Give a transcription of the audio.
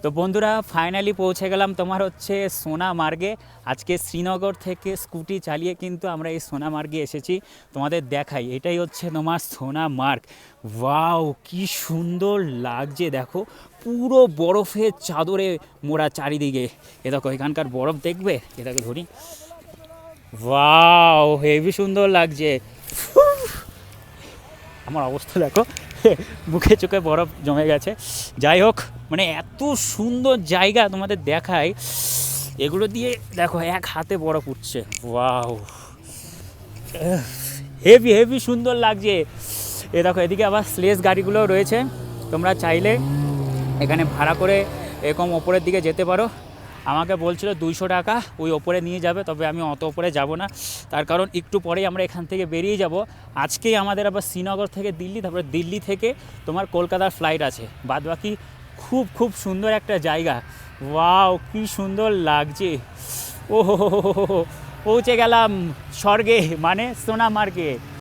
তো বন্ধুরা ফাইনালি পৌঁছে গেলাম তোমার হচ্ছে সোনামার্গে। আজকে শ্রীনগর থেকে স্কুটি চালিয়ে কিন্তু আমরা এই সোনামার্গে এসেছি। তোমাদের দেখাই, এটাই হচ্ছে তোমার সোনামার্গ। ওয়াও, কি সুন্দর লাগছে দেখো, পুরো বরফের চাদরে মোড়া চারিদিকে। এ দেখো এখানকার বরফ দেখবে, এটাকে ধরি। ওয়াও, হেভি সুন্দর লাগছে। আমার অবস্থা দেখো, মুখে চোখে বরফ জমে গেছে। যাই হোক, মানে এত সুন্দর জায়গা তোমাদের দেখায়, এগুলো দিয়ে দেখো এক হাতে বরফ উঠছে। ওয়াও, হেভি হেভি সুন্দর লাগছে। এ দেখো এদিকে আবার স্লেজ গাড়িগুলো রয়েছে, তোমরা চাইলে এখানে ভাড়া করে এরকম ওপরের দিকে যেতে পারো। আমাকে বলছিল 200 টাকা ওই ওপরে নিয়ে যাবে, তবে আমি অত ওপরে যাব না, তার কারণ একটু পরেই আমরা এখান থেকে বেরিয়ে যাব। আজকেই আমাদের আবার শ্রীনগর থেকে দিল্লি, তারপরে দিল্লি থেকে তোমার কলকাতার ফ্লাইট আছে। বাদবাকি খুব খুব সুন্দর একটা জায়গা। ওয়াও, কি সুন্দর লাগছে। ও হো হো হো হো, পৌঁছে গেলাম স্বর্গে, মানে সোনামার্গে।